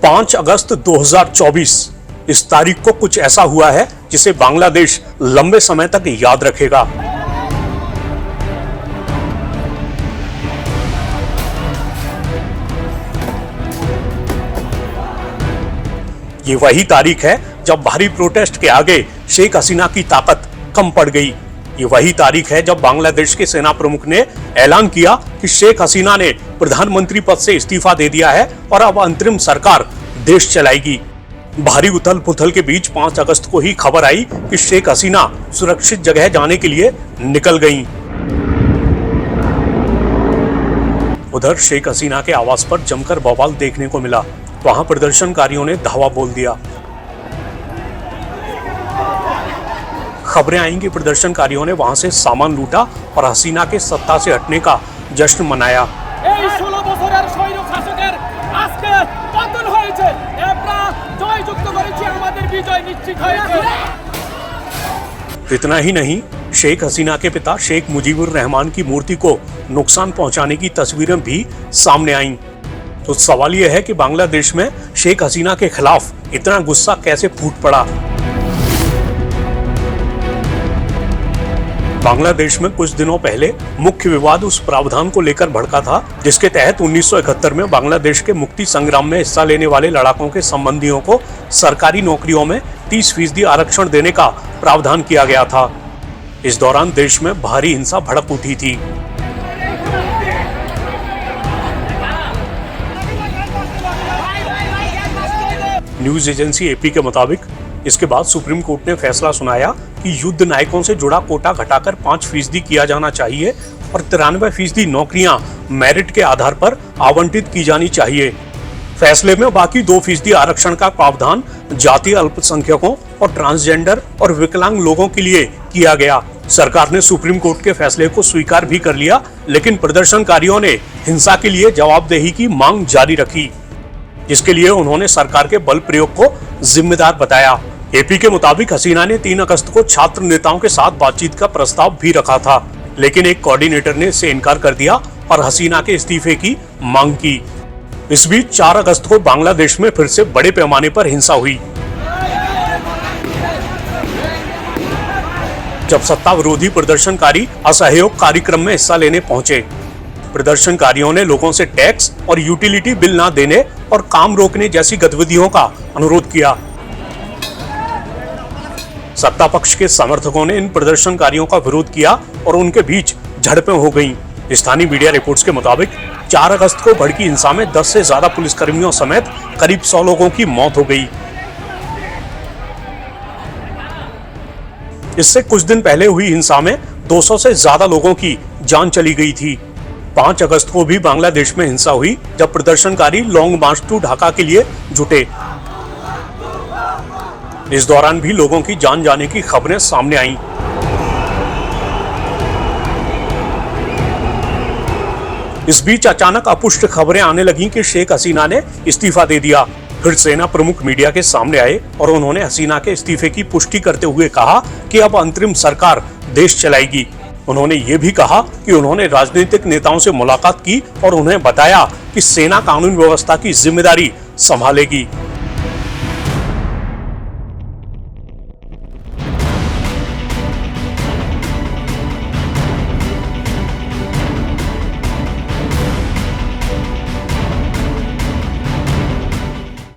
5 अगस्त 2024 इस तारीख को कुछ ऐसा हुआ है जिसे बांग्लादेश लंबे समय तक याद रखेगा। ये वही तारीख है जब भारी प्रोटेस्ट के आगे शेख हसीना की ताकत कम पड़ गई। ये वही तारीख है जब बांग्लादेश के सेना प्रमुख ने ऐलान किया कि शेख हसीना ने प्रधानमंत्री पद से इस्तीफा दे दिया है और अब अंतरिम सरकार देश चलाएगी। भारी उथल पुथल के बीच 5 अगस्त को ही खबर आई कि शेख हसीना सुरक्षित जगह जाने के लिए निकल गईं। उधर शेख हसीना के आवास पर जमकर बवाल देखने को मिला। वहां प्रदर्शनकारियों ने धावा बोल दिया। खबरें आई कि प्रदर्शनकारियों ने वहां से सामान लूटा और हसीना के सत्ता से हटने का जश्न मनाया। इतना ही नहीं, शेख हसीना के पिता शेख मुजीबुर रहमान की मूर्ति को नुकसान पहुंचाने की तस्वीरें भी सामने आईं। तो सवाल यह है कि बांग्लादेश में शेख हसीना के खिलाफ इतना गुस्सा कैसे फूट पड़ा। बांग्लादेश में कुछ दिनों पहले मुख्य विवाद उस प्रावधान को लेकर भड़का था जिसके तहत 1971 में बांग्लादेश के मुक्ति संग्राम में हिस्सा लेने वाले लड़ाकों के संबंधियों को सरकारी नौकरियों में 30% आरक्षण देने का प्रावधान किया गया था। इस दौरान देश में भारी हिंसा भड़क उठी थी। न्यूज एजेंसी एपी के मुताबिक इसके बाद सुप्रीम कोर्ट ने फैसला सुनाया कि युद्ध नायकों से जुड़ा कोटा घटाकर 5% किया जाना चाहिए और 93% नौकरियां मेरिट के आधार पर आवंटित की जानी चाहिए। फैसले में बाकी 2% आरक्षण का प्रावधान जातीय अल्पसंख्यकों और ट्रांसजेंडर और विकलांग लोगों के लिए किया गया। सरकार ने सुप्रीम कोर्ट के फैसले को स्वीकार भी कर लिया, लेकिन प्रदर्शनकारियों ने हिंसा के लिए जवाबदेही की मांग जारी रखी, जिसके लिए उन्होंने सरकार के बल प्रयोग को जिम्मेदार बताया। एपी के मुताबिक हसीना ने 3 अगस्त को छात्र नेताओं के साथ बातचीत का प्रस्ताव भी रखा था, लेकिन एक कोऑर्डिनेटर ने इससे इनकार कर दिया और हसीना के इस्तीफे की मांग की। इस बीच 4 अगस्त को बांग्लादेश में फिर से बड़े पैमाने पर हिंसा हुई, जब सत्ता विरोधी प्रदर्शनकारी असहयोग कार्यक्रम में हिस्सा लेने पहुंचे। प्रदर्शनकारियों ने लोगों से टैक्स और यूटिलिटी बिल न देने और काम रोकने जैसी गतिविधियों का अनुरोध किया। सत्ता पक्ष के समर्थकों ने इन प्रदर्शनकारियों का विरोध किया और उनके बीच झड़पें हो गईं। स्थानीय मीडिया रिपोर्ट्स के मुताबिक 4 अगस्त को भड़की हिंसा में 10 से ज्यादा पुलिसकर्मियों समेत करीब 100 लोगों की मौत हो गई। इससे कुछ दिन पहले हुई हिंसा में 200 से ज्यादा लोगों की जान चली गई थी। 5 अगस्त को भी बांग्लादेश में हिंसा हुई जब प्रदर्शनकारी लॉन्ग मार्च टू ढाका के लिए जुटे। इस दौरान भी लोगों की जान जाने की खबरें सामने आईं। इस बीच अचानक अपुष्ट खबरें आने लगीं कि शेख हसीना ने इस्तीफा दे दिया। फिर सेना प्रमुख मीडिया के सामने आए और उन्होंने हसीना के इस्तीफे की पुष्टि करते हुए कहा कि अब अंतरिम सरकार देश चलाएगी। उन्होंने ये भी कहा कि उन्होंने राजनीतिक नेताओं से मुलाकात की और उन्हें बताया कि सेना कानून व्यवस्था की जिम्मेदारी संभालेगी।